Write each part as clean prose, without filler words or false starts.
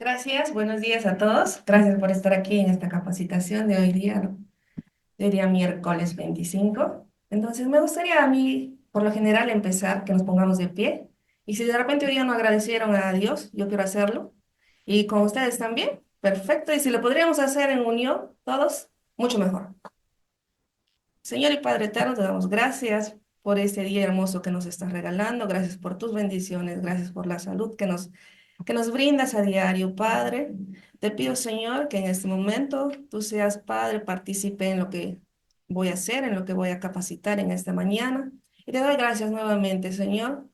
Gracias, buenos días a todos. Gracias por estar aquí en esta capacitación de hoy día, ¿no? De hoy día miércoles 25. Entonces, me gustaría a mí, por lo general, empezar que nos pongamos de pie. Y si de repente hoy día no agradecieron a Dios, yo quiero hacerlo. Y con ustedes también, perfecto. Y si lo podríamos hacer en unión, todos, mucho mejor. Señor y Padre eterno, te damos gracias por este día hermoso que nos estás regalando. Gracias por tus bendiciones. Gracias por la salud que nos brindas a diario, Padre. Te pido, Señor, que en este momento tú seas, Padre, partícipe en lo que voy a hacer, en lo que voy a capacitar en esta mañana. Y te doy gracias nuevamente, Señor,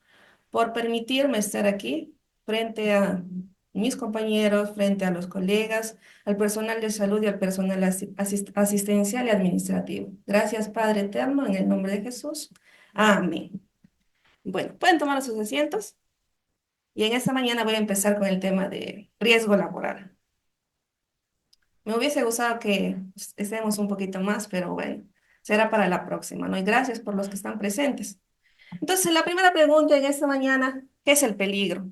por permitirme estar aquí frente a mis compañeros, frente a los colegas, al personal de salud y al personal asistencial y administrativo. Gracias, Padre eterno, en el nombre de Jesús. Amén. Bueno, pueden tomar sus asientos. Y en esta mañana voy a empezar con el tema de riesgo laboral. Me hubiese gustado que estemos un poquito más, pero bueno, será para la próxima, ¿no? Y gracias por los que están presentes. Entonces, la primera pregunta en esta mañana, ¿qué es el peligro?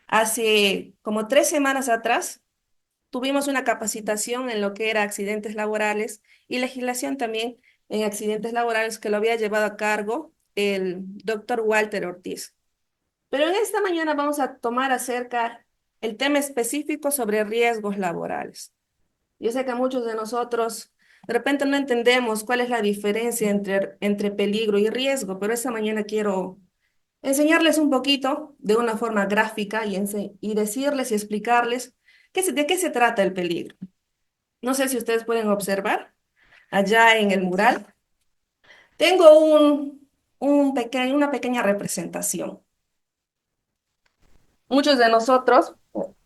Hace como 3 semanas atrás tuvimos una capacitación en lo que era accidentes laborales y legislación también en accidentes laborales que lo había llevado a cargo el doctor Walter Ortiz. Pero en esta mañana vamos a tomar acerca el tema específico sobre riesgos laborales. Yo sé que muchos de nosotros de repente no entendemos cuál es la diferencia entre peligro y riesgo, pero esta mañana quiero enseñarles un poquito de una forma gráfica y decirles y explicarles de qué se trata el peligro. No sé si ustedes pueden observar allá en el mural. Tengo una pequeña representación. Muchos de nosotros,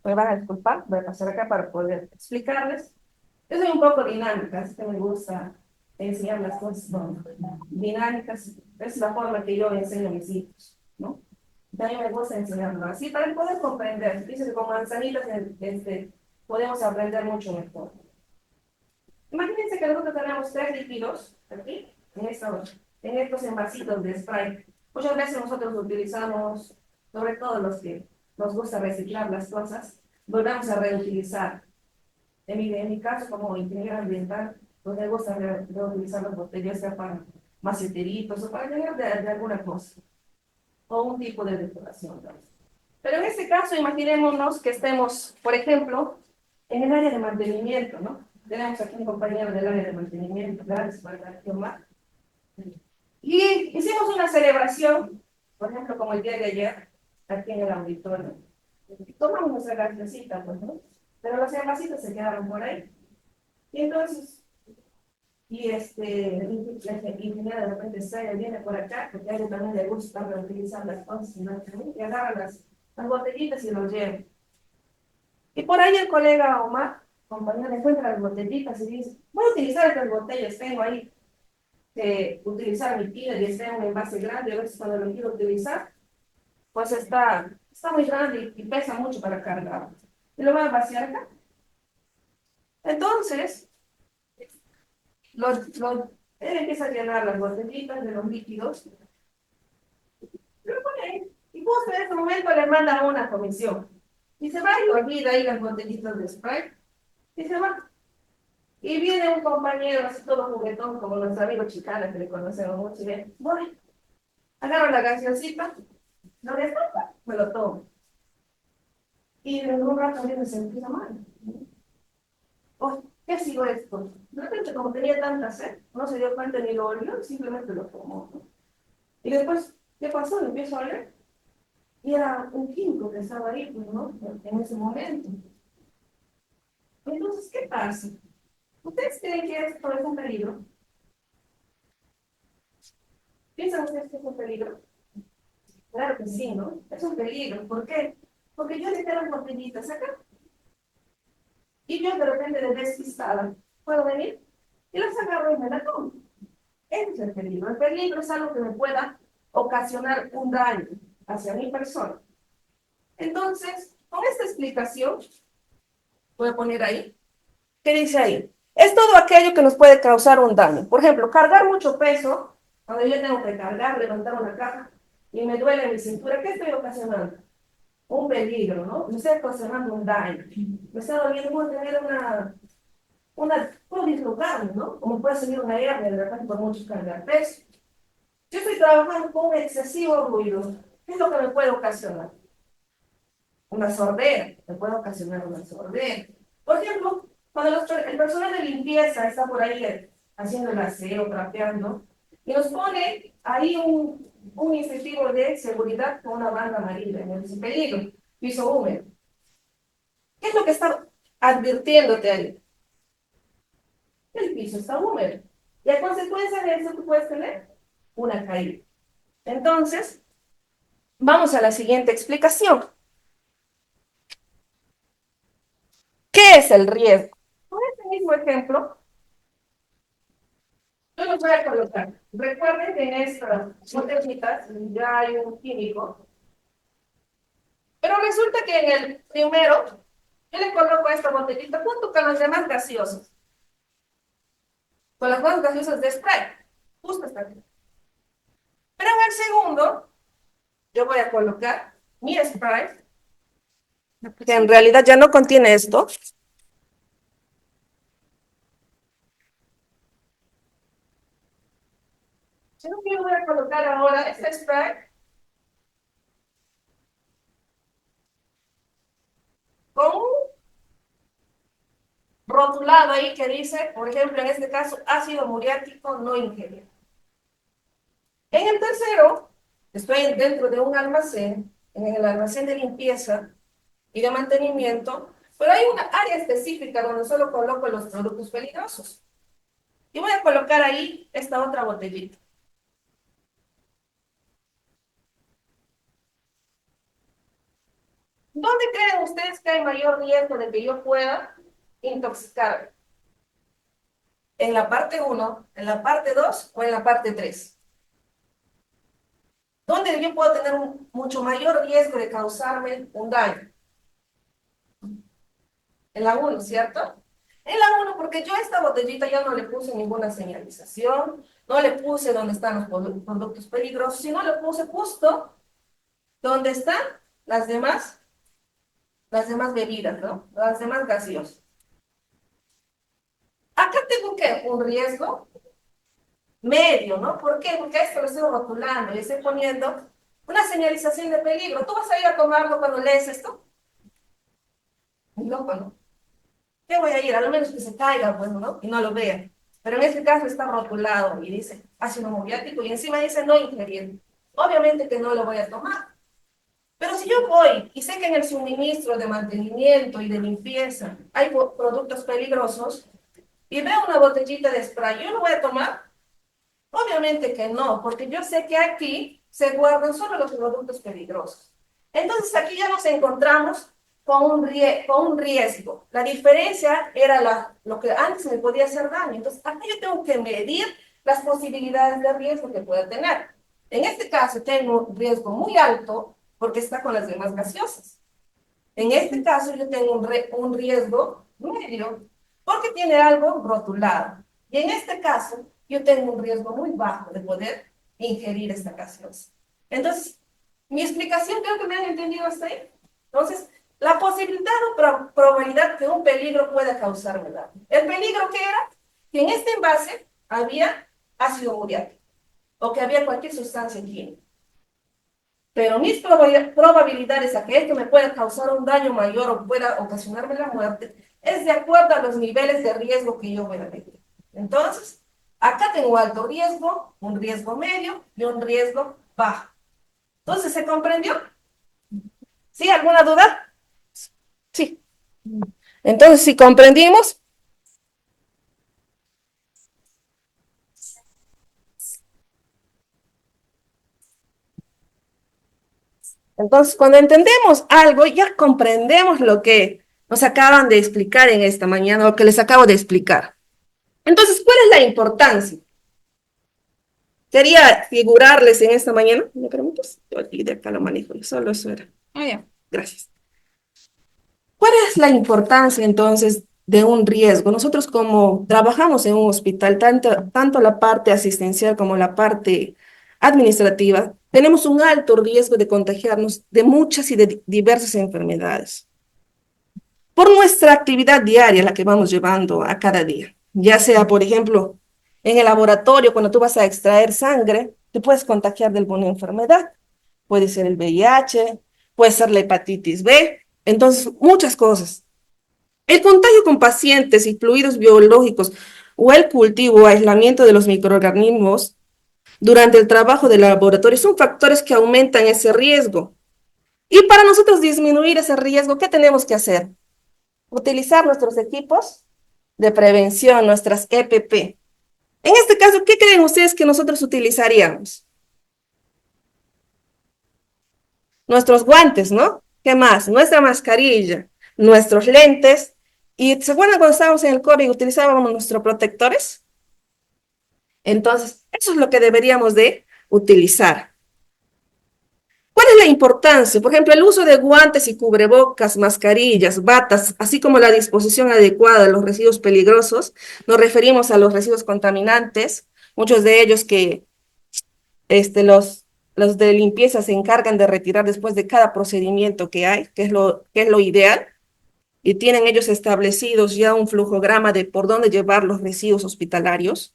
me van a disculpar, voy a pasar acá para poder explicarles. Yo soy un poco dinámica, así que me gusta enseñar las cosas dinámicas. Es la forma que yo enseño a mis hijos, ¿no? También me gusta enseñarlo así para poder comprender. Dice que con manzanitas podemos aprender mucho mejor. Imagínense que nosotros tenemos tres líquidos aquí, en estos envasitos de spray. Muchas veces nosotros utilizamos, sobre todo los que nos gusta reciclar las cosas, volvemos a reutilizar. En mi caso, como ingeniero ambiental, pues me gusta reutilizar las botellas, sea para maceteritos o para tener de alguna cosa, o un tipo de decoración, ¿no? Pero en este caso, imaginémonos que estemos, por ejemplo, en el área de mantenimiento, ¿no? Tenemos aquí un compañero del área de mantenimiento, gracias por la Omar. Y hicimos una celebración, por ejemplo, como el día de ayer, aquí en el auditorio. Tomamos nuestra gasecita, pues, ¿no? Pero las envasitos se quedaron por ahí. Y entonces, la ingeniera de repente sale, viene por acá, porque a ella también le gusta reutilizar las cosas, ¿no? Y agarra las botellitas y los lleva. Y por ahí el colega Omar, compañero, encuentra las botellitas y dice, voy a utilizar estas botellas, tengo ahí que utilizar mi tiner y está en un envase grande, a veces cuando lo quiero utilizar, pues está muy grande y pesa mucho para cargar. Y lo voy a vaciar acá. Entonces, él empieza a llenar las botellitas de los líquidos, lo pone ahí, y justo en ese momento le mandan una comisión. Y se va y olvida ahí las botellitas de spray, y se va. Y viene un compañero así todo juguetón, como nuestro amigo Chicana, que le conocemos mucho, y ve, voy, agarro la gaseosita, lo destapa, me lo tomo. Y en un rato también me sentía mal. Oh, ¿qué ha sido esto? De repente, como tenía tanta sed, no se dio cuenta ni lo olió, simplemente lo tomó, ¿no? Y después, ¿qué pasó? Lo empiezo a oler. Y era un químico que estaba ahí, pues, ¿no? En ese momento. Entonces, ¿qué pasa? ¿Ustedes creen que esto es un peligro? ¿Piensan ustedes que es un peligro? Claro que sí, ¿no? Es un peligro. ¿Por qué? Porque yo dejé las botellitas acá y yo de repente de despistada puedo venir y las agarro y me las tomo. Ese es el peligro. El peligro es algo que me pueda ocasionar un daño hacia mi persona. Entonces, con esta explicación, voy a poner ahí, ¿qué dice ahí? Es todo aquello que nos puede causar un daño. Por ejemplo, cargar mucho peso, cuando yo tengo que cargar, levantar una caja y me duele mi cintura, ¿qué estoy ocasionando? un peligro, ¿no? Me estoy ocasionando un daño. Me está doliendo, puedo tener puedo dislocarme, ¿no? Como puede salir una hernia de repente por muchos cargar peso. Yo estoy trabajando con un excesivo ruido. ¿Qué es lo que me puede ocasionar? Una sordera. Me puede ocasionar una sordera. Por ejemplo, cuando el personal de limpieza está por ahí haciendo el aseo, trapeando, y nos pone ahí un incentivo de seguridad con una banda amarilla en ese peligro, piso húmedo. ¿Qué es lo que está advirtiéndote ahí? El piso está húmedo. Y a consecuencia de eso tú puedes tener una caída. Entonces, vamos a la siguiente explicación. ¿Qué es el riesgo? Con este mismo ejemplo, yo los voy a colocar. Recuerden que en estas botellitas ya hay un químico, pero resulta que en el primero, yo le coloco esta botellita junto con las demás gaseosas, con las demás gaseosas de spray, justo hasta aquí. Pero en el segundo, yo voy a colocar mi spray, que en realidad ya no contiene esto, sino que yo voy a colocar ahora este spray con un rotulado ahí que dice, por ejemplo, en este caso, ácido muriático no ingerido. En el tercero, estoy dentro de un almacén, en el almacén de limpieza y de mantenimiento, pero hay una área específica donde solo coloco los productos peligrosos. Y voy a colocar ahí esta otra botellita. ¿Dónde creen ustedes que hay mayor riesgo de que yo pueda intoxicarme? ¿En la parte uno, en la parte 2 o en la parte 3? ¿Dónde yo puedo tener un mucho mayor riesgo de causarme un daño? En la uno, ¿cierto? En la uno, porque yo a esta botellita ya no le puse ninguna señalización, no le puse donde están los productos peligrosos, sino le puse justo donde están las las demás bebidas, ¿no? Las demás gaseosas. Acá tengo que un riesgo medio, ¿no? ¿Por qué? Porque a esto lo estoy rotulando, le estoy poniendo una señalización de peligro. ¿Tú vas a ir a tomarlo cuando lees esto? Muy loco, ¿no? ¿Qué voy a ir? A lo menos que se caiga, pues, ¿no? Y no lo vea. Pero en este caso está rotulado y dice ácido muriático y encima dice no ingerir. Obviamente que no lo voy a tomar. Pero si yo voy y sé que en el suministro de mantenimiento y de limpieza hay productos peligrosos y veo una botellita de spray, ¿yo lo voy a tomar? Obviamente que no, porque yo sé que aquí se guardan solo los productos peligrosos. Entonces aquí ya nos encontramos con un riesgo. La diferencia era lo que antes me podía hacer daño. Entonces acá yo tengo que medir las posibilidades de riesgo que pueda tener. En este caso tengo un riesgo muy alto porque está con las demás gaseosas. En este caso yo tengo un riesgo medio porque tiene algo rotulado. Y en este caso yo tengo un riesgo muy bajo de poder ingerir esta gaseosa. Entonces, mi explicación creo que me han entendido hasta ahí. Entonces, la posibilidad o probabilidad que un peligro pueda causarme daño. El peligro que era que en este envase había ácido muriático o que había cualquier sustancia química. Pero mis probabilidades a que esto me pueda causar un daño mayor o pueda ocasionarme la muerte es de acuerdo a los niveles de riesgo que yo voy a tener. Entonces, acá tengo alto riesgo, un riesgo medio y un riesgo bajo. Entonces, ¿se comprendió? ¿Sí? ¿Alguna duda? Sí. Entonces, si comprendimos, entonces cuando entendemos algo, ya comprendemos lo que nos acaban de explicar en esta mañana, lo que les acabo de explicar. Entonces, ¿cuál es la importancia? Quería figurarles en esta mañana. ¿Me permites? Yo aquí de acá lo manejo, solo eso era. Ah, ya. Gracias. ¿Cuál es la importancia entonces de un riesgo? Nosotros como trabajamos en un hospital, tanto la parte asistencial como la parte administrativa, tenemos un alto riesgo de contagiarnos de muchas y de diversas enfermedades por nuestra actividad diaria, la que vamos llevando a cada día. Ya sea, por ejemplo, en el laboratorio, cuando tú vas a extraer sangre, te puedes contagiar de alguna enfermedad. Puede ser el VIH, puede ser la hepatitis B, entonces muchas cosas. El contagio con pacientes y fluidos biológicos o el cultivo o aislamiento de los microorganismos durante el trabajo del laboratorio son factores que aumentan ese riesgo. Y para nosotros disminuir ese riesgo, ¿qué tenemos que hacer? Utilizar nuestros equipos de prevención, nuestras EPP. En este caso, ¿qué creen ustedes que nosotros utilizaríamos? Nuestros guantes, ¿no? ¿Qué más? Nuestra mascarilla, nuestros lentes. ¿Y se acuerdan cuando estábamos en el COVID utilizábamos nuestros protectores? Entonces, eso es lo que deberíamos de utilizar. ¿Cuál es la importancia? Por ejemplo, el uso de guantes y cubrebocas, mascarillas, batas, así como la disposición adecuada de los residuos peligrosos. Nos referimos a los residuos contaminantes, muchos de ellos que los de limpieza se encargan de retirar después de cada procedimiento que hay, que es lo ideal, y tienen ellos establecidos ya un flujograma de por dónde llevar los residuos hospitalarios.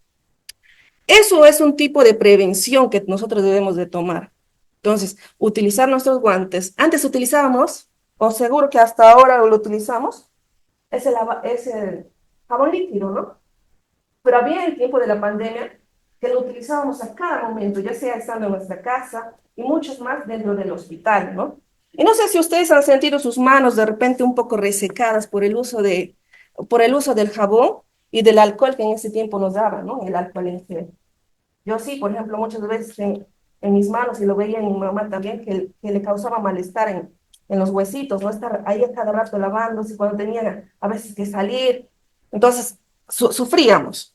Eso es un tipo de prevención que nosotros debemos de tomar. Entonces, utilizar nuestros guantes. Antes utilizábamos, o seguro que hasta ahora lo utilizamos, es el jabón líquido, ¿no? Pero había el tiempo de la pandemia que lo utilizábamos a cada momento, ya sea estando en nuestra casa y muchos más dentro del hospital, ¿no? Y no sé si ustedes han sentido sus manos de repente un poco resecadas por el uso del jabón y del alcohol que en ese tiempo nos daban, ¿no? El alcohol en gel. Yo sí, por ejemplo, muchas veces en mis manos, y lo veía en mi mamá también, que le causaba malestar en los huesitos, no estar ahí a cada rato lavándose cuando tenía a veces que salir. Entonces, sufríamos.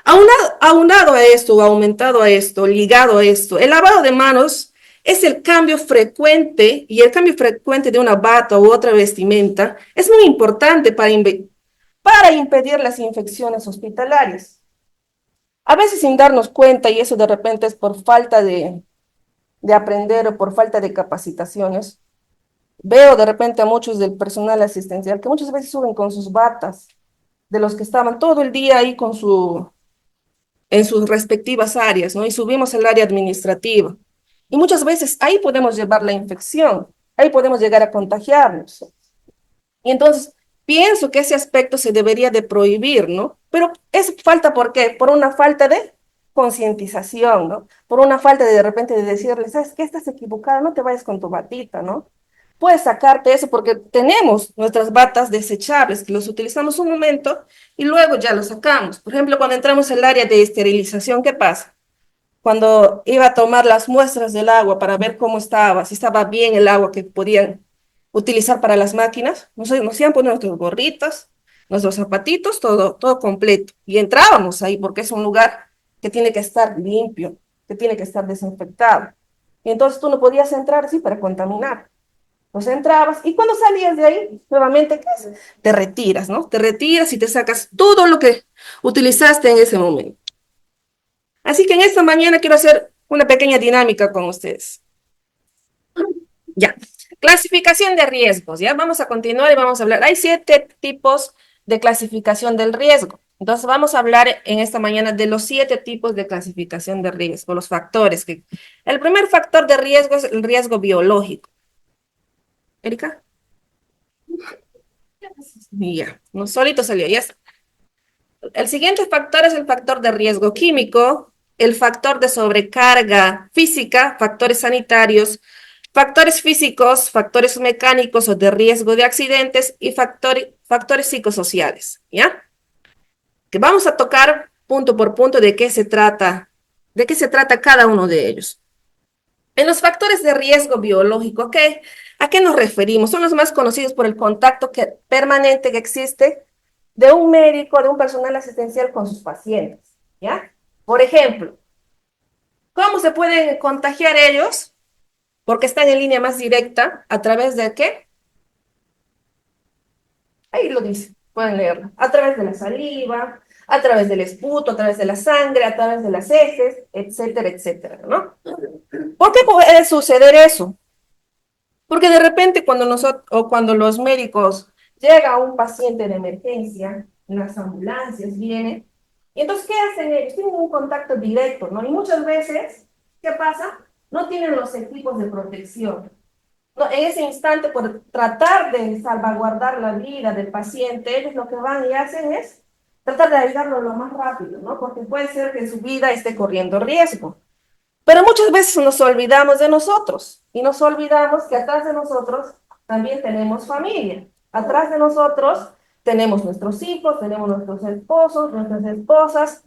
Aunado a esto, aumentado a esto, ligado a esto, el lavado de manos es el cambio frecuente y el cambio frecuente de una bata u otra vestimenta es muy importante para impedir las infecciones hospitalarias. A veces sin darnos cuenta, y eso de repente es por falta de aprender o por falta de capacitaciones, veo de repente a muchos del personal asistencial que muchas veces suben con sus batas, de los que estaban todo el día ahí en sus respectivas áreas, ¿no? Y subimos el área administrativa. Y muchas veces ahí podemos llevar la infección, ahí podemos llegar a contagiarnos. Y entonces pienso que ese aspecto se debería de prohibir, ¿no? Pero es falta, ¿por qué? Por una falta de concientización, ¿no? Por una falta de repente de decirle, ¿sabes qué? Estás equivocada, no te vayas con tu batita, ¿no? Puedes sacarte eso porque tenemos nuestras batas desechables que los utilizamos un momento y luego ya los sacamos. Por ejemplo, cuando entramos al área de esterilización, ¿qué pasa? Cuando iba a tomar las muestras del agua para ver cómo estaba, si estaba bien el agua que podían utilizar para las máquinas, nos iban poniendo nuestros gorritos, nuestros zapatitos, todo completo. Y entrábamos ahí porque es un lugar que tiene que estar limpio, que tiene que estar desinfectado. Y entonces tú no podías entrar así para contaminar. Pues entrabas y cuando salías de ahí, nuevamente, ¿qué es? Te retiras, ¿no? Te retiras y te sacas todo lo que utilizaste en ese momento. Así que en esta mañana quiero hacer una pequeña dinámica con ustedes. Ya. Clasificación de riesgos, ¿ya? Vamos a continuar y vamos a hablar. Hay 7 tipos de clasificación del riesgo. Entonces vamos a hablar en esta mañana de los 7 tipos de clasificación de riesgo, los factores. El primer factor de riesgo es el riesgo biológico. ¿Erika? Ya, no solito salió, ya está. El siguiente factor es el factor de riesgo químico, el factor de sobrecarga física, factores sanitarios, factores físicos, factores mecánicos o de riesgo de accidentes y factores psicosociales, ¿ya? Que vamos a tocar punto por punto de qué se trata cada uno de ellos. En los factores de riesgo biológico, ¿a qué nos referimos? Son los más conocidos por el contacto permanente que existe de un médico, de un personal asistencial con sus pacientes, ¿ya? Por ejemplo, ¿cómo se pueden contagiar ellos? Porque están en línea más directa, ¿a través de qué? Ahí lo dice, pueden leerlo. A través de la saliva, a través del esputo, a través de la sangre, a través de las heces, etcétera, etcétera, ¿no? ¿Por qué puede suceder eso? Porque de repente cuando nosotros, o cuando los médicos llega un paciente de emergencia, las ambulancias vienen, y entonces, ¿qué hacen ellos? Tienen un contacto directo, ¿no? Y muchas veces, ¿qué pasa? No tienen los equipos de protección. No, en ese instante, por tratar de salvaguardar la vida del paciente, ellos lo que van y hacen es tratar de ayudarlo lo más rápido, ¿no? Porque puede ser que su vida esté corriendo riesgo. Pero muchas veces nos olvidamos de nosotros y nos olvidamos que atrás de nosotros también tenemos familia. Atrás de nosotros tenemos nuestros hijos, tenemos nuestros esposos, nuestras esposas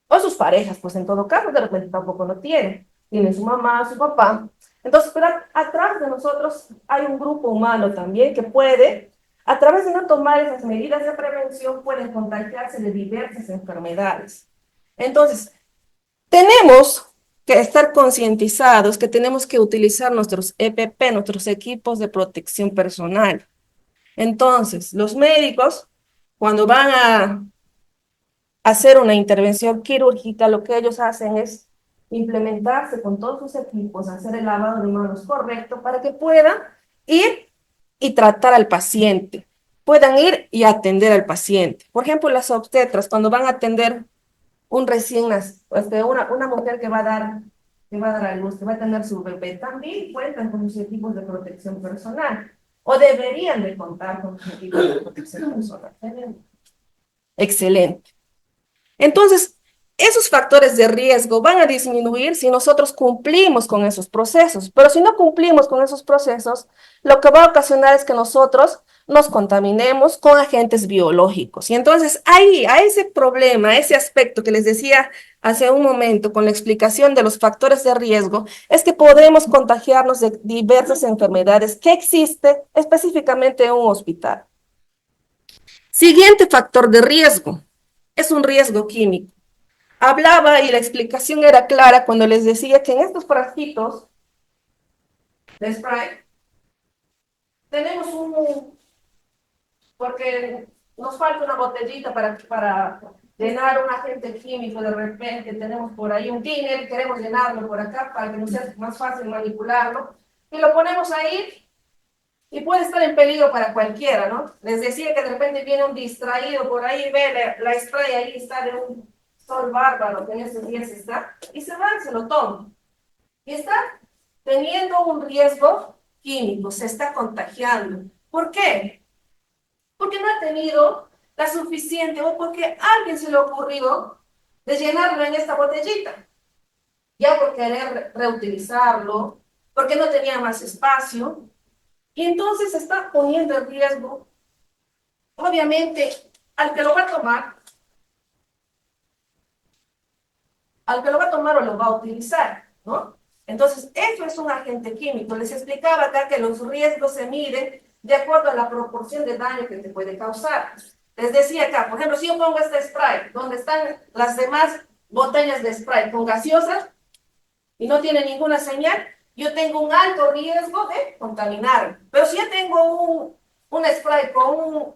o sus parejas, pues en todo caso de repente tampoco lo tienen. Tiene su mamá, su papá. Entonces, pero atrás de nosotros hay un grupo humano también que puede, a través de no tomar esas medidas de prevención, pueden contagiarse de diversas enfermedades. Entonces, tenemos que estar concientizados que tenemos que utilizar nuestros EPP, nuestros equipos de protección personal. Entonces, los médicos, cuando van a hacer una intervención quirúrgica, lo que ellos hacen es implementarse con todos sus equipos, hacer el lavado de manos correcto para que puedan ir y tratar al paciente, puedan ir y atender al paciente. Por ejemplo, las obstetras, cuando van a atender un recién nacido, una mujer que va a dar a luz, que va a tener su bebé, también cuentan con sus equipos de protección personal, o deberían de contar con sus equipos de protección personal. Excelente. Entonces, esos factores de riesgo van a disminuir si nosotros cumplimos con esos procesos, pero si no cumplimos con esos procesos, lo que va a ocasionar es que nosotros nos contaminemos con agentes biológicos. Y entonces ahí, a ese problema, a ese aspecto que les decía hace un momento con la explicación de los factores de riesgo, es que podemos contagiarnos de diversas enfermedades que existen específicamente en un hospital. Siguiente factor de riesgo es un riesgo químico. Hablaba y la explicación era clara cuando les decía que en estos frasquitos de spray tenemos porque nos falta una botellita para llenar un agente químico, de repente tenemos por ahí un tiner, queremos llenarlo por acá para que nos sea más fácil manipularlo, y lo ponemos ahí y puede estar en peligro para cualquiera, ¿no? Les decía que de repente viene un distraído por ahí, ve la spray ahí está de un sol bárbaro que en estos días está, y se va, se lo toma. Y está teniendo un riesgo químico, se está contagiando. ¿Por qué? Porque no ha tenido la suficiente o porque a alguien se le ocurrió de llenarlo en esta botellita, ya por querer reutilizarlo, porque no tenía más espacio, y entonces se está poniendo en riesgo, obviamente, al que lo va a tomar, al que lo va a tomar o lo va a utilizar, ¿no? Entonces, eso es un agente químico. Les explicaba acá que los riesgos se miden de acuerdo a la proporción de daño que te puede causar. Les decía acá, por ejemplo, si yo pongo este spray, donde están las demás botellas de spray con gaseosa y no tiene ninguna señal, yo tengo un alto riesgo de contaminar. Pero si yo tengo un spray con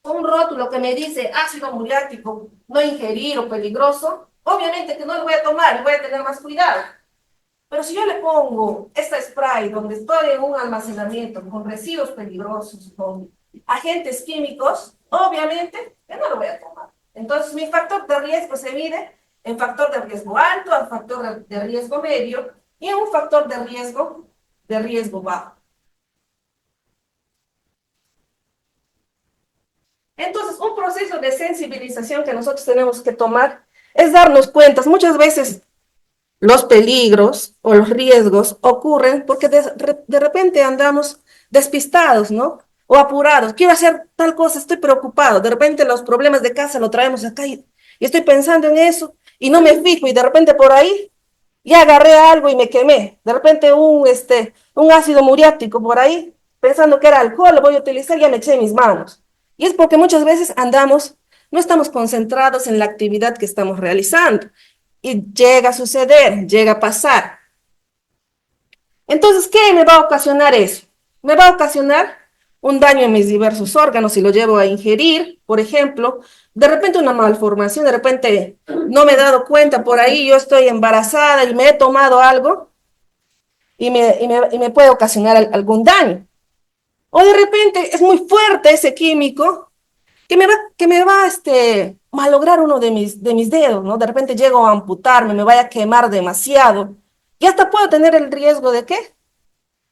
un rótulo que me dice ácido muriático, no ingerir o peligroso, obviamente que no lo voy a tomar, voy a tener más cuidado. Pero si yo le pongo esta spray donde estoy en un almacenamiento con residuos peligrosos, con agentes químicos, obviamente que no lo voy a tomar. Entonces mi factor de riesgo se mide en factor de riesgo alto, en factor de riesgo medio y en un factor de riesgo bajo. Entonces, un proceso de sensibilización que nosotros tenemos que tomar es darnos cuenta. Muchas veces los peligros o los riesgos ocurren porque de repente andamos despistados, ¿no? O apurados. Quiero hacer tal cosa, estoy preocupado. De repente los problemas de casa lo traemos acá y estoy pensando en eso y no me fijo y de repente por ahí ya agarré algo y me quemé. De repente un ácido muriático por ahí, pensando que era alcohol, lo voy a utilizar, ya me eché en mis manos. Y es porque muchas veces no estamos concentrados en la actividad que estamos realizando. Y llega a suceder, llega a pasar. Entonces, ¿qué me va a ocasionar eso? Me va a ocasionar un daño en mis diversos órganos y lo llevo a ingerir, por ejemplo, de repente una malformación, de repente no me he dado cuenta, por ahí yo estoy embarazada y me he tomado algo y me puede ocasionar algún daño. O de repente es muy fuerte ese químico que me va malograr uno de mis dedos, ¿no? De repente llego a amputarme, me vaya a quemar demasiado. Y hasta puedo tener el riesgo de ¿qué?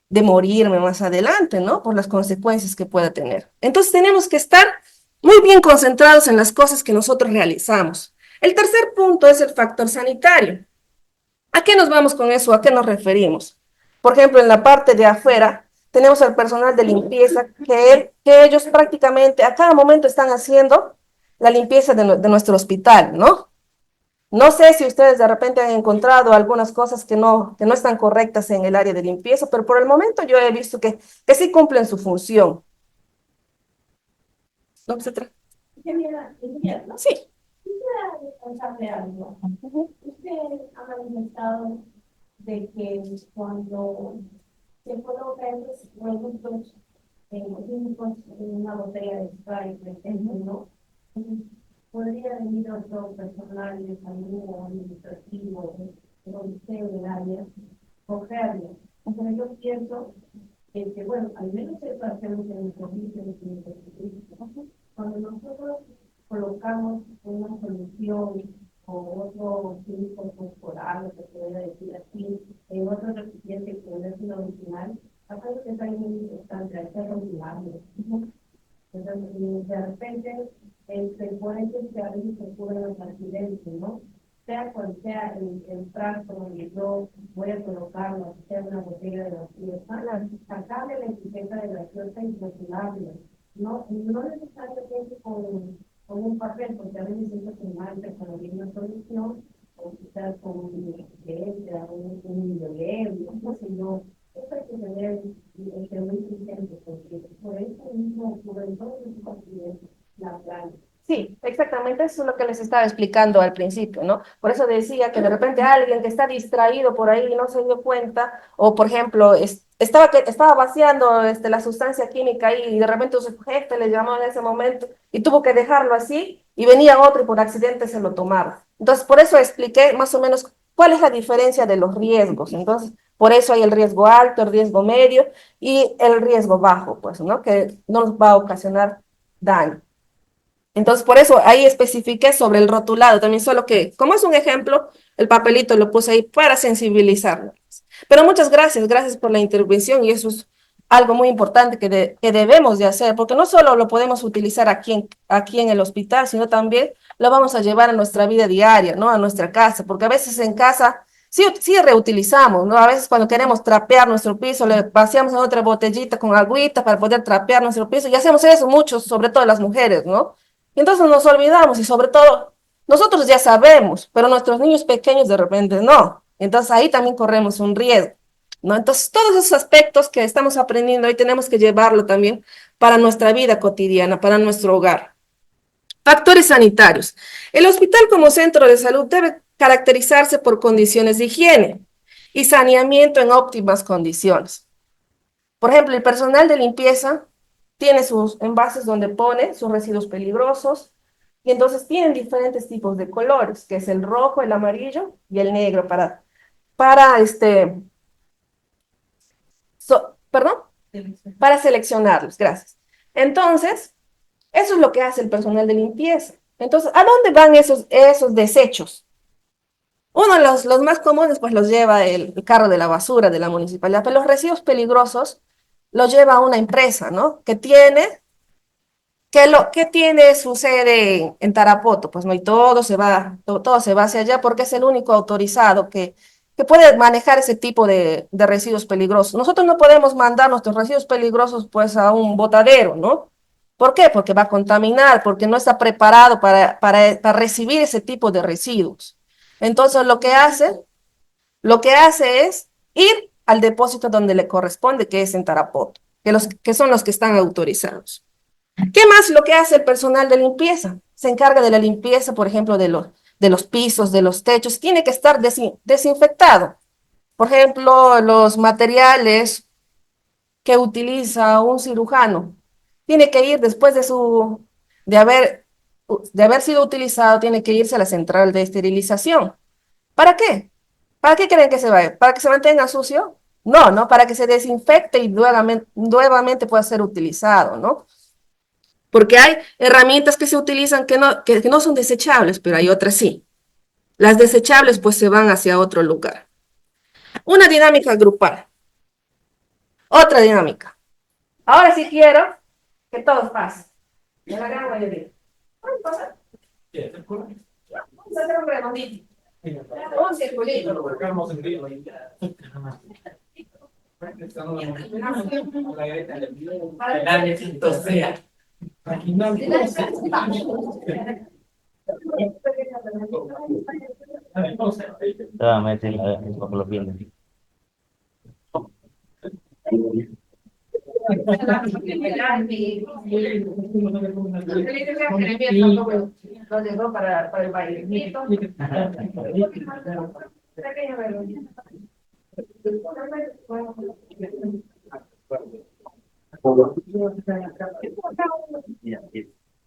De morirme más adelante, ¿no? Por las consecuencias que pueda tener. Entonces tenemos que estar muy bien concentrados en las cosas que nosotros realizamos. El tercer punto es el factor sanitario. ¿A qué nos vamos con eso? ¿A qué nos referimos? Por ejemplo, en la parte de afuera tenemos al personal de limpieza que ellos prácticamente a cada momento están haciendo la limpieza de nuestro hospital, ¿no? No sé si ustedes de repente han encontrado algunas cosas que no están correctas en el área de limpieza, pero por el momento yo he visto que sí cumplen su función. ¿No? Etcétera. Ingeniera, ¿no? Sí. Quisiera preguntarle algo. Usted ha manifestado de que cuando se coloca esos productos químicos en una botella de spray, por ejemplo, ¿no? Podría venir otro personal de salud o administrativo o usted del área, cogerlo. Pero yo pienso que, bueno, al menos eso hacemos en el servicio de químicos. Cuando nosotros colocamos una solución o otro químico corporal, lo que se puede decir así, en otro recipiente que no es el original, acuerdo que es algo muy importante, hay que regularlo. Entonces, de repente, por eso es que a veces se ocurren los accidentes, ¿no? Sea cual sea el frasco donde yo voy a colocarlo, sea una botella de gaseosa, sacarle la etiqueta de gaseosa y rotularlo. No necesariamente con un papel, porque a veces siento que marca cuando viene una solución, o quizás con un ingrediente, un ingrediente, no sé yo. Esto hay que tener muy inteligente, porque por eso mismo ocurre en todos los accidentes laborales. Sí, exactamente, eso es lo que les estaba explicando al principio, ¿no? Por eso decía que de repente alguien que está distraído por ahí y no se dio cuenta, o por ejemplo, estaba vaciando la sustancia química ahí y de repente su jefe le llamó en ese momento y tuvo que dejarlo así y venía otro y por accidente se lo tomaba. Entonces, por eso expliqué más o menos cuál es la diferencia de los riesgos. Entonces, por eso hay el riesgo alto, el riesgo medio y el riesgo bajo, pues, ¿no? Que no nos va a ocasionar daño. Entonces, por eso ahí especifiqué sobre el rotulado, también solo que, como es un ejemplo, el papelito lo puse ahí para sensibilizarlo. Pero muchas gracias, gracias por la intervención y eso es algo muy importante que debemos de hacer, porque no solo lo podemos utilizar aquí en el hospital, sino también lo vamos a llevar a nuestra vida diaria, ¿no? A nuestra casa, porque a veces en casa sí reutilizamos, ¿no? A veces cuando queremos trapear nuestro piso, le vaciamos en otra botellita con agüita para poder trapear nuestro piso y hacemos eso muchos, sobre todo las mujeres, ¿no? Y entonces nos olvidamos y sobre todo nosotros ya sabemos, pero nuestros niños pequeños de repente no. Entonces ahí también corremos un riesgo, ¿no? Entonces todos esos aspectos que estamos aprendiendo ahí tenemos que llevarlo también para nuestra vida cotidiana, para nuestro hogar. Factores sanitarios. El hospital como centro de salud debe caracterizarse por condiciones de higiene y saneamiento en óptimas condiciones. Por ejemplo, el personal de limpieza tiene sus envases donde pone sus residuos peligrosos y entonces tienen diferentes tipos de colores, que es el rojo, el amarillo y el negro para perdón, para seleccionarlos, gracias. Entonces, eso es lo que hace el personal de limpieza. Entonces, ¿a dónde van esos desechos? Uno de los más comunes, pues los lleva el carro de la basura de la municipalidad, pero los residuos peligrosos los lleva una empresa, ¿no? Que tiene su sede en Tarapoto, pues no, y todo se va hacia allá porque es el único autorizado que puede manejar ese tipo de residuos peligrosos. Nosotros no podemos mandar nuestros residuos peligrosos pues a un botadero, ¿no? ¿Por qué? Porque va a contaminar, porque no está preparado para recibir ese tipo de residuos. Entonces lo que hace es ir al depósito donde le corresponde, que es en Tarapoto, que son los que están autorizados. ¿Qué más lo que hace el personal de limpieza? Se encarga de la limpieza, por ejemplo, de los pisos, de los techos. Tiene que estar desinfectado. Por ejemplo, los materiales que utiliza un cirujano. tiene que ir después de haber, de haber sido utilizado, tiene que irse a la central de esterilización. ¿Para qué? ¿Para qué creen que se vaya? ¿Para que se mantenga sucio? No, ¿no? Para que se desinfecte y nuevamente pueda ser utilizado, ¿no? Porque hay herramientas que se utilizan que no son desechables, pero hay otras sí. Las desechables pues se van hacia otro lugar. Una dinámica grupal. Otra dinámica. Ahora sí quiero que todos pasen. De la gran mayoría. Vamos a pasar. Vamos a hacer un redondito. Un circulito. Nuevamente lo vienen. Lo llegó para el baile.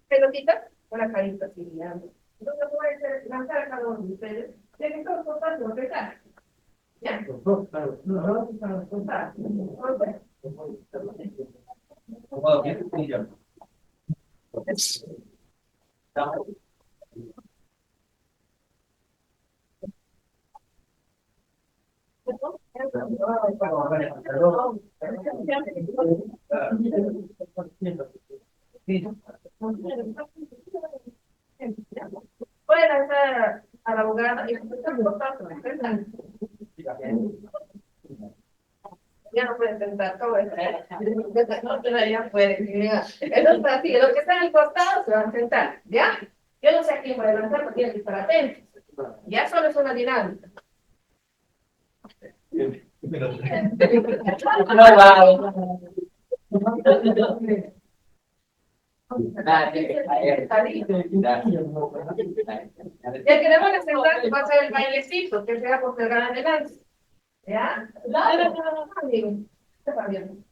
Pelotita, una carita así, mirando. Entonces puede ser lanzar a cada uno de ustedes. Tienen todos cortar, no pegar. Ya. No, cortar. Puede lanzar a la abogada y ya no puede sentar, ¿cómo es? No, ya puede. Eso es así, los que están al costado se van a sentar, ¿ya? Yo no sé a quién voy a lanzar, pero tienen que estar atentos. Ya solo es una dinámica. Y el que le van a sentar va a ser el bailecito, que sea por el adelante. ¿Ya? No, amigo. Está bien.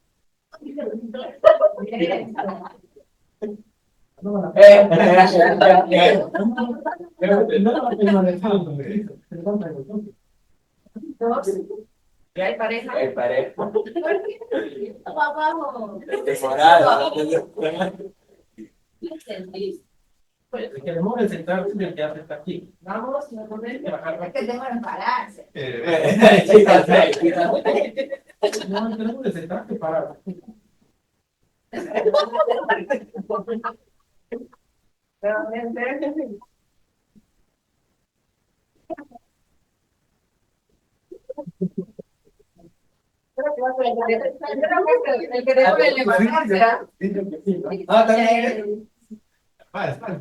Dos. ¿Ya hay pareja? Hay pareja. Temporada. El que demora en sentarse es el que hace aquí. Vamos, no podemos. Es que demora en pararse. No, el que demora en sentarse para. Realmente. El que demora en levantarse. Ah, también. Está.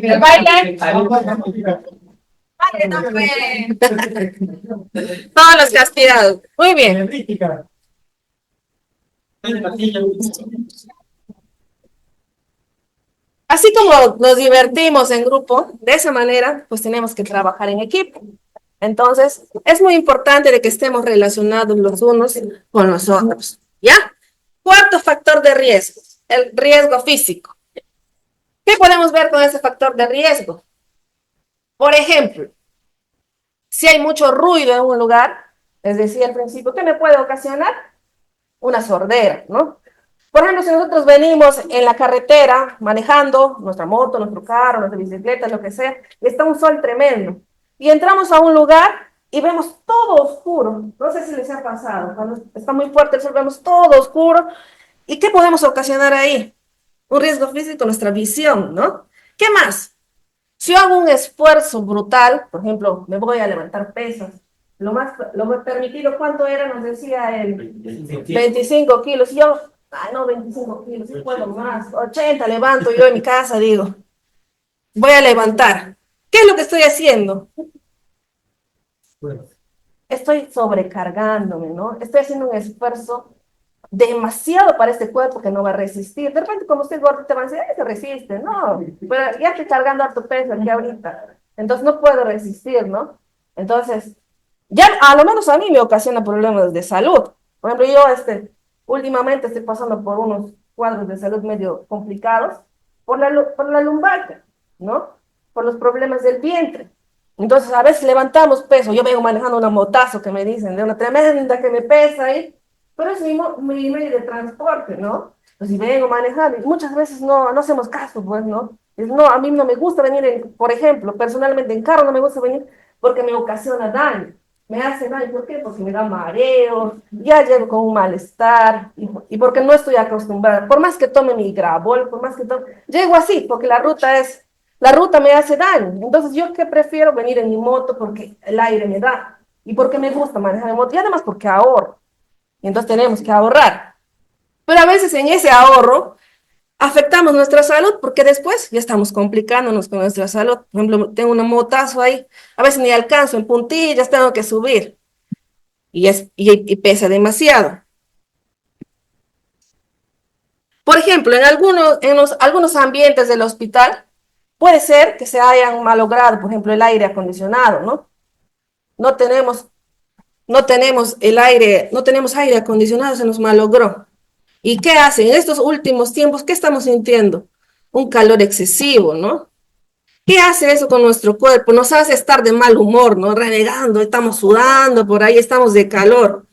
El baile. Vale, no fue. Todos los castigados. Muy bien. Así como nos divertimos en grupo, de esa manera, pues tenemos que trabajar en equipo. Entonces, es muy importante de que estemos relacionados los unos con los otros. ¿Ya? Cuarto factor de riesgo, el riesgo físico. ¿Qué podemos ver con ese factor de riesgo? Por ejemplo, si hay mucho ruido en un lugar, les decía al principio, ¿qué me puede ocasionar? Una sordera, ¿no? Por ejemplo, si nosotros venimos en la carretera manejando nuestra moto, nuestro carro, nuestra bicicleta, lo que sea, y está un sol tremendo, y entramos a un lugar y vemos todo oscuro. No sé si les ha pasado, cuando está muy fuerte el sol, vemos todo oscuro. ¿Y qué podemos ocasionar ahí? Un riesgo físico, nuestra visión, ¿no? ¿Qué más? Si yo hago un esfuerzo brutal, por ejemplo, me voy a levantar pesas, lo permitido, ¿cuánto era? Nos decía el 25 kilos. Y yo, no, 25 kilos, sí puedo más. 80 levanto yo en mi casa, digo, voy a levantar. ¿Qué es lo que estoy haciendo? estoy sobrecargándome, ¿no? Estoy haciendo un esfuerzo demasiado para este cuerpo que no va a resistir. De repente, como usted es gordo, te van a decir, "Ay, se resiste". No, pero ya estoy cargando harto peso aquí ahorita. Entonces no puedo resistir, ¿no? Entonces, ya a lo menos a mí me ocasiona problemas de salud. Por ejemplo, yo últimamente estoy pasando por unos cuadros de salud medio complicados por la lumbalgia, ¿no? Por los problemas del vientre. Entonces, a veces levantamos peso. Yo vengo manejando una motazo que me dicen, de una tremenda que me pesa ahí, pero es mi medio de transporte, ¿no? Pues si vengo manejando, y muchas veces no hacemos caso, pues, ¿no? No, a mí no me gusta venir, por ejemplo, personalmente en carro no me gusta venir porque me ocasiona daño. Me hace daño, ¿por qué? Porque me da mareo, ya llego con un malestar y porque no estoy acostumbrada. Por más que tome mi Gravol, por más que tome, llego así, porque la ruta me hace daño. Entonces, ¿yo qué prefiero? Venir en mi moto porque el aire me da y porque me gusta manejar mi moto y además porque ahorro. Y entonces tenemos que ahorrar. Pero a veces en ese ahorro afectamos nuestra salud porque después ya estamos complicándonos con nuestra salud. Por ejemplo, tengo una motazo ahí, a veces ni alcanzo en puntillas, tengo que subir y pesa demasiado. Por ejemplo, algunos ambientes del hospital puede ser que se hayan malogrado, por ejemplo, el aire acondicionado, ¿no? No tenemos, no tenemos no tenemos aire acondicionado, se nos malogró. ¿Y qué hacen? En estos últimos tiempos, ¿qué estamos sintiendo? Un calor excesivo, ¿no? ¿Qué hace eso con nuestro cuerpo? Nos hace estar de mal humor, ¿no? Renegando, estamos sudando, por ahí estamos de calor.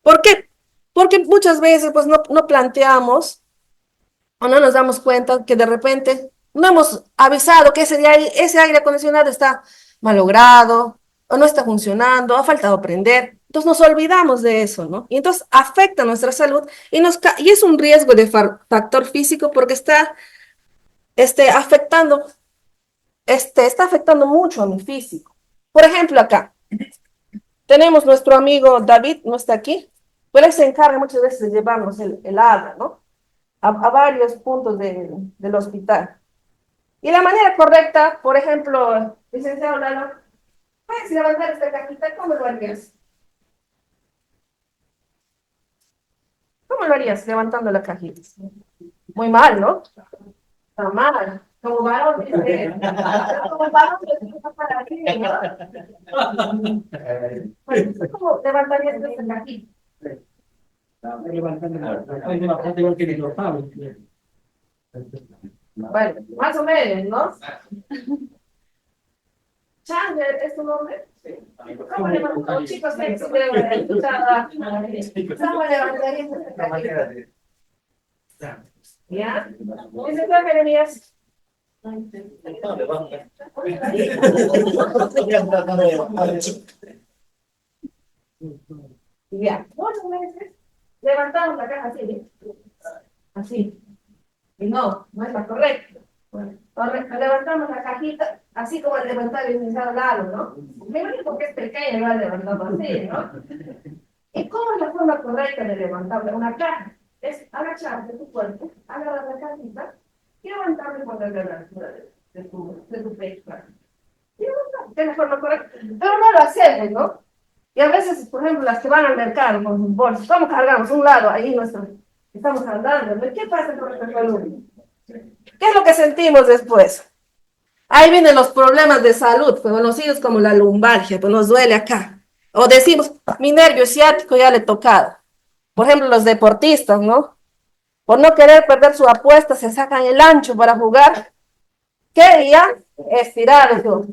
¿Por qué? Porque muchas veces pues no planteamos o no nos damos cuenta que de repente no hemos avisado que ese aire acondicionado está malogrado o no está funcionando, ha faltado prender. Entonces nos olvidamos de eso, ¿no? Y entonces afecta nuestra salud y es un riesgo de factor físico porque afectando, está afectando mucho a mi físico. Por ejemplo, acá tenemos nuestro amigo David, no está aquí, pero él se encarga muchas veces de llevarnos el agua, ¿no? A varios puntos del hospital. Y la manera correcta, por ejemplo, licenciado Lalo, puedes levantar esta cajita, ¿cómo lo harías? ¿Cómo lo harías levantando la cajita? Muy mal, ¿no? Está mal. Como varón, dice. Como varón, está para arriba, ¿no? Pues, ¿cómo levantarías esta cajita? Bueno, más o menos, ¿no? Chandler, ¿es tu nombre? ¿Cómo levantamos, chicos? ¿Cómo levantarías esta cajita? ¿Ya? ¿Ese fue Jeremías? Ya. Muchas veces levantamos la caja así, ¿sí? Así. Y no es la correcta. Bueno, levantamos la cajita, así como al levantar el licenciado Lalo, ¿no? Me imagino porque es pequeño, lo ha levantado así, ¿no? ¿Y cómo es la forma correcta de levantar una caja? Es agacharte tu cuerpo, agarrar la cajita y levantarla por la altura de tu pecho. Y levantar, de la forma correcta. Pero no lo hacemos, ¿no? Y a veces, por ejemplo, las que van al mercado con sus bolsos, ¿cómo cargamos? Un lado, ahí estamos andando, ¿no? ¿Qué pasa con nuestra salud? ¿Qué es lo que sentimos después? Ahí vienen los problemas de salud, pues, conocidos como la lumbalgia, pues nos duele acá. O decimos, mi nervio ciático ya le he tocado. Por ejemplo, los deportistas, ¿no? Por no querer perder su apuesta, se sacan el ancho para jugar. ¿Qué día? Estirado,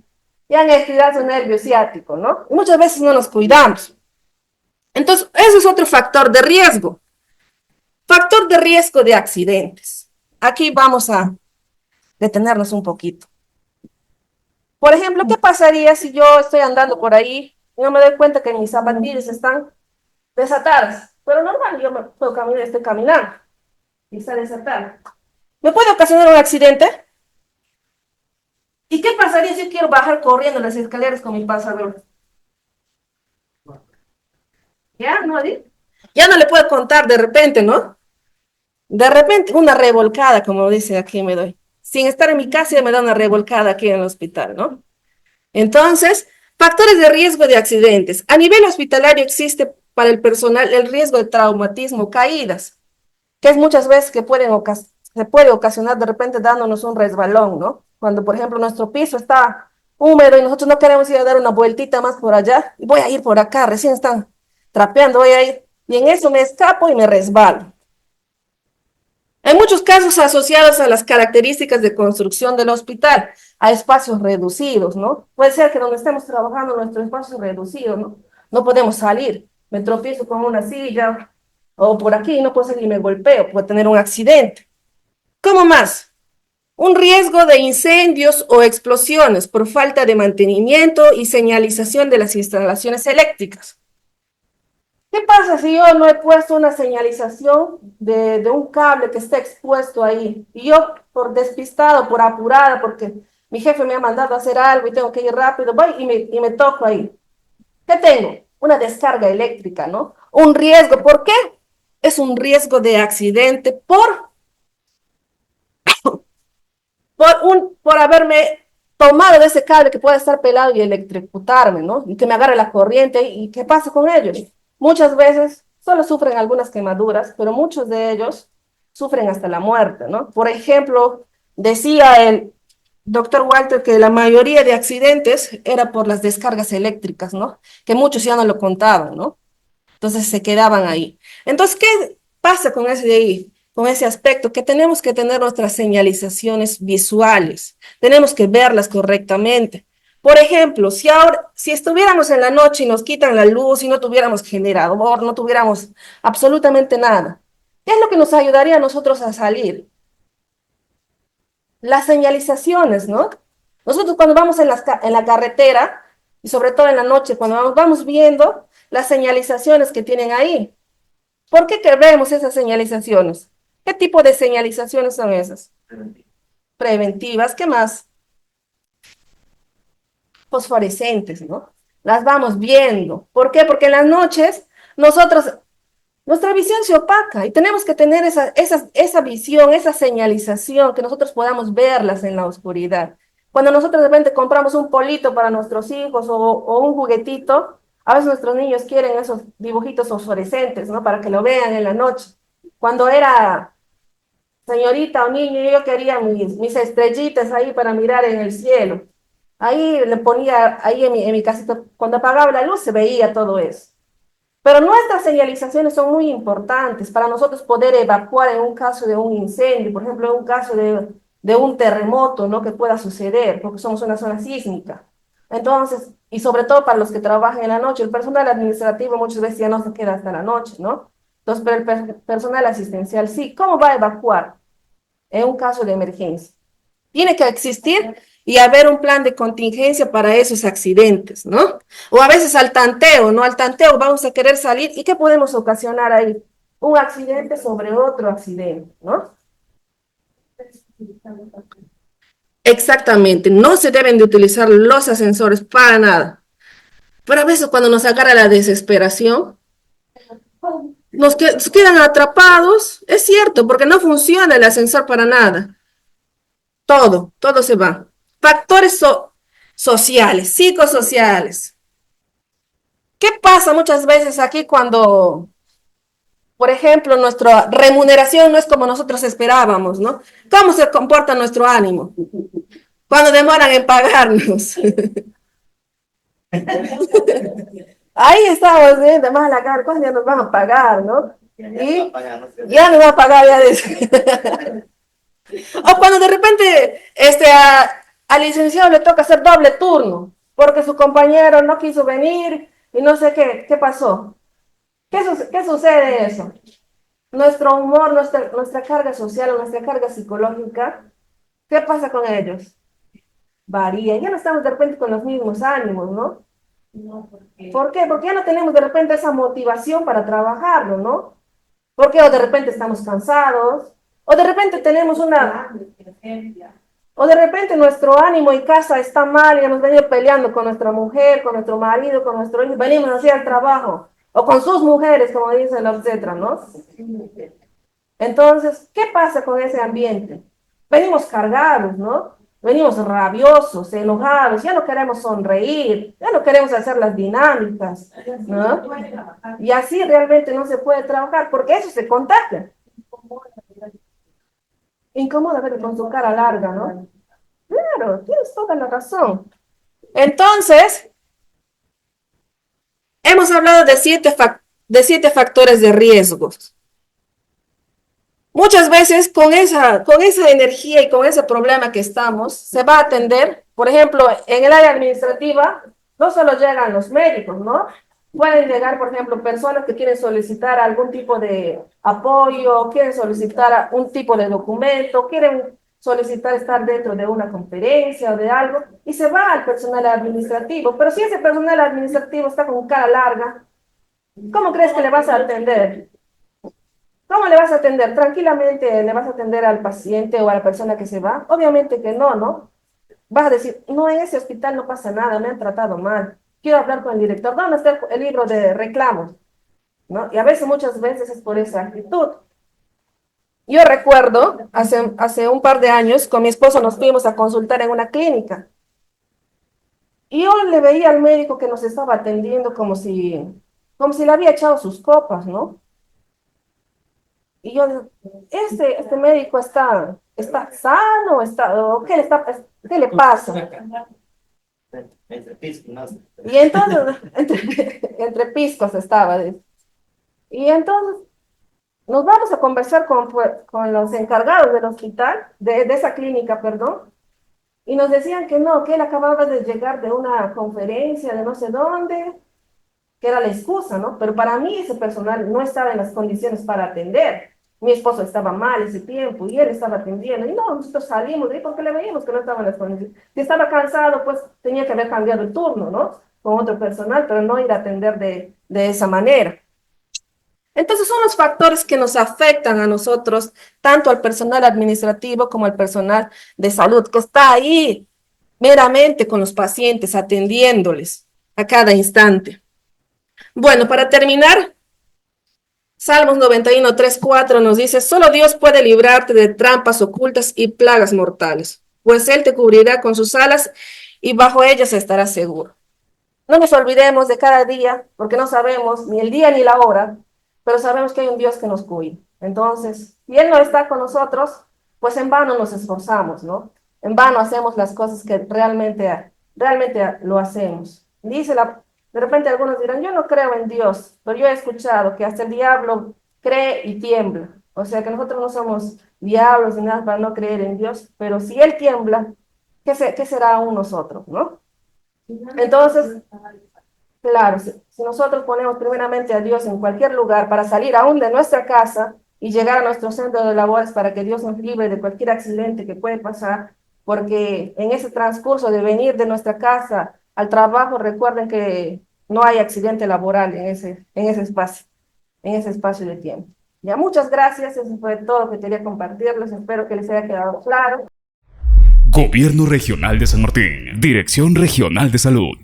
ya han estirado su nervio ciático, ¿no? Y muchas veces no nos cuidamos. Entonces, eso es otro factor de riesgo. Factor de riesgo de accidentes. Aquí vamos a detenernos un poquito. Por ejemplo, ¿qué pasaría si yo estoy andando por ahí y no me doy cuenta que mis zapatillas están desatadas? Pero normal, yo me puedo caminar, estoy caminando y está desatada. ¿Me puede ocasionar un accidente? ¿Y qué pasaría si yo quiero bajar corriendo las escaleras con mi pasador? ¿Ya? ¿No? Ya no le puedo contar de repente, ¿no? De repente, una revolcada, como dice aquí me doy. Sin estar en mi casa, ya me da una revolcada aquí en el hospital, ¿no? Entonces, Factores de riesgo de accidentes. A nivel hospitalario existe para el personal el riesgo de traumatismo, caídas, que es muchas veces que se puede ocasionar de repente dándonos un resbalón, ¿no? Cuando, por ejemplo, nuestro piso está húmedo y nosotros no queremos ir a dar una vueltita más por allá, y voy a ir por acá, recién están trapeando, voy a ir, y en eso me escapo y me resbalo. En muchos casos asociados a las características de construcción del hospital, a espacios reducidos, ¿no? Puede ser que donde estemos trabajando nuestro espacio es reducido, ¿no? No podemos salir, me tropiezo con una silla o por aquí, no puedo salir y me golpeo, puedo tener un accidente. ¿Cómo más? Un riesgo de incendios o explosiones por falta de mantenimiento y señalización de las instalaciones eléctricas. ¿Qué pasa si yo no he puesto una señalización de un cable que esté expuesto ahí? Y yo, por despistado, por apurada, porque mi jefe me ha mandado a hacer algo y tengo que ir rápido, voy y me toco ahí. ¿Qué tengo? Una descarga eléctrica, ¿no? Un riesgo. ¿Por qué? Es un riesgo de accidente por haberme tomado de ese cable que puede estar pelado y electrocutarme, ¿no? Y que me agarre la corriente. ¿Y qué pasa con ellos? Muchas veces solo sufren algunas quemaduras, pero muchos de ellos sufren hasta la muerte, ¿no? Por ejemplo, decía el doctor Walter que la mayoría de accidentes era por las descargas eléctricas, ¿no? Que muchos ya no lo contaban, ¿no? Entonces se quedaban ahí. Entonces, ¿qué pasa con ese de ahí? Con ese aspecto, que tenemos que tener nuestras señalizaciones visuales, tenemos que verlas correctamente. Por ejemplo, si estuviéramos en la noche y nos quitan la luz y no tuviéramos generador, no tuviéramos absolutamente nada, ¿qué es lo que nos ayudaría a nosotros a salir? Las señalizaciones, ¿no? Nosotros cuando vamos en la carretera, y sobre todo en la noche, cuando vamos viendo las señalizaciones que tienen ahí. ¿Por qué queremos esas señalizaciones? ¿Qué tipo de señalizaciones son esas? Preventivas, ¿qué más? Fosforescentes, ¿no? Las vamos viendo. ¿Por qué? Porque en las noches nosotros, nuestra visión se opaca y tenemos que tener esa visión, esa señalización, que nosotros podamos verlas en la oscuridad. Cuando nosotros de repente compramos un polito para nuestros hijos o un juguetito, a veces nuestros niños quieren esos dibujitos fosforescentes, ¿no? Para que lo vean en la noche. Cuando era señorita o niño, yo quería mis estrellitas ahí para mirar en el cielo. Ahí le ponía, ahí en mi casita, cuando apagaba la luz se veía todo eso. Pero nuestras señalizaciones son muy importantes para nosotros poder evacuar en un caso de un incendio, por ejemplo, en un caso de un terremoto, ¿no? Que pueda suceder, porque somos una zona sísmica. Entonces, y sobre todo para los que trabajan en la noche, el personal administrativo muchas veces ya no se queda hasta la noche, ¿no? Entonces, pero el personal asistencial sí, ¿cómo va a evacuar en un caso de emergencia? Tiene que existir y haber un plan de contingencia para esos accidentes, ¿no? O a veces al tanteo, ¿no? Al tanteo vamos a querer salir y ¿qué podemos ocasionar ahí? Un accidente sobre otro accidente, ¿no? Exactamente, no se deben de utilizar los ascensores para nada. Pero a veces cuando nos agarra la desesperación, nos quedan atrapados, es cierto, porque no funciona el ascensor para nada. Todo se va. Factores sociales, psicosociales. ¿Qué pasa muchas veces aquí cuando, por ejemplo, nuestra remuneración no es como nosotros esperábamos, ¿no? ¿Cómo se comporta nuestro ánimo? Cuando demoran en pagarnos. Ahí estamos viendo más la cara, ¿cuándo ya nos van a pagar, no? Y ya nos va a pagar ya de... O cuando de repente al licenciado le toca hacer doble turno, porque su compañero no quiso venir y no sé qué pasó. ¿Qué sucede eso? Nuestro humor, nuestra carga social, nuestra carga psicológica, ¿qué pasa con ellos? Varía. Ya no estamos de repente con los mismos ánimos, ¿no? ¿Por qué? Porque ya no tenemos de repente esa motivación para trabajarlo, ¿no? Porque o de repente estamos cansados, o de repente tenemos o de repente nuestro ánimo en casa está mal y hemos venido peleando con nuestra mujer, con nuestro marido, con nuestro hijo, venimos así al trabajo, o con sus mujeres, como dicen los etcétera, ¿no? Entonces, ¿qué pasa con ese ambiente? Venimos cargados, ¿no? venimos rabiosos, enojados, ya no queremos sonreír, ya no queremos hacer las dinámicas, ¿no? Y así realmente no se puede trabajar, porque eso se contagia. Incomoda verlo con su cara larga, ¿no? Claro, tienes toda la razón. Entonces, hemos hablado de siete factores de riesgos. Muchas veces con esa energía y con ese problema que estamos, se va a atender, por ejemplo, en el área administrativa, no solo llegan los médicos, ¿no? Pueden llegar, por ejemplo, personas que quieren solicitar algún tipo de apoyo, quieren solicitar un tipo de documento, quieren solicitar estar dentro de una conferencia o de algo, y se va al personal administrativo. Pero si ese personal administrativo está con cara larga, ¿cómo crees que le vas a atender? ¿Cómo le vas a atender? ¿Tranquilamente le vas a atender al paciente o a la persona que se va? Obviamente que no, ¿no? Vas a decir, no, en ese hospital no pasa nada, me han tratado mal. Quiero hablar con el director. ¿Dónde está el libro de reclamos? ¿No? Y a veces, muchas veces es por esa actitud. Yo recuerdo, hace un par de años, con mi esposo nos fuimos a consultar en una clínica. Y yo le veía al médico que nos estaba atendiendo como si le había echado sus copas, ¿no? Y yo digo, este médico está sano, o qué le pasa? Y entonces, entre piscos estaba. Y entonces nos vamos a conversar con los encargados del hospital, de esa clínica, perdón, y nos decían que no, que él acababa de llegar de una conferencia de no sé dónde, que era la excusa, ¿no? Pero para mí ese personal no estaba en las condiciones para atender. Mi esposo estaba mal ese tiempo y él estaba atendiendo. Y no, nosotros salimos de ahí porque le veíamos que no estaba en las condiciones. Si estaba cansado, pues tenía que haber cambiado el turno, ¿no? Con otro personal, pero no ir a atender de esa manera. Entonces son los factores que nos afectan a nosotros, tanto al personal administrativo como al personal de salud, que está ahí meramente con los pacientes, atendiéndoles a cada instante. Bueno, para terminar, Salmos 91, 3, 4 nos dice, solo Dios puede librarte de trampas ocultas y plagas mortales, pues Él te cubrirá con sus alas y bajo ellas estarás seguro. No nos olvidemos de cada día, porque no sabemos ni el día ni la hora, pero sabemos que hay un Dios que nos cuida. Entonces, si Él no está con nosotros, pues en vano nos esforzamos, ¿no? En vano hacemos las cosas que realmente lo hacemos. De repente algunos dirán, yo no creo en Dios, pero yo he escuchado que hasta el diablo cree y tiembla. O sea que nosotros no somos diablos ni nada para no creer en Dios, pero si Él tiembla, ¿qué será aún nosotros, no? Entonces, claro, si nosotros ponemos primeramente a Dios en cualquier lugar para salir aún de nuestra casa y llegar a nuestro centro de labores para que Dios nos libre de cualquier accidente que puede pasar, porque en ese transcurso de venir de nuestra casa al trabajo, recuerden que no hay accidente laboral en ese espacio de tiempo. Ya, muchas gracias, eso fue todo lo que quería compartirles, espero que les haya quedado claro. Gobierno Regional de San Martín, Dirección Regional de Salud.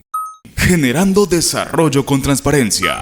Generando desarrollo con transparencia.